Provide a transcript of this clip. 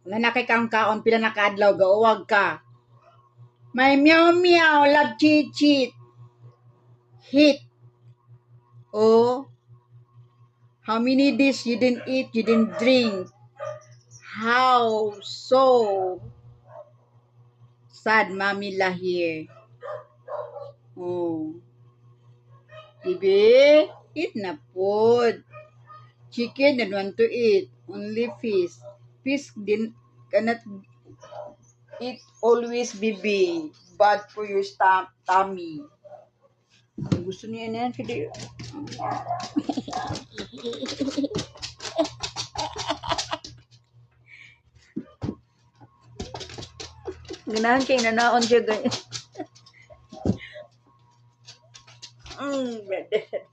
Nga nakikang kaon, pila na kadlaw, gauwag ka. May meow meow, love cheat cheat. Hit. Oh, how many days you didn't eat, you didn't drink? How so sad, Mommy La here. Oh. Bibi, eat na food. Chicken don't want to eat. Only fish. Fish cannot eat always, Bibi. Bad for your tummy. Gusto niya na yan. Hindi. Ganahan kayo na naon siya ganyan. Brother.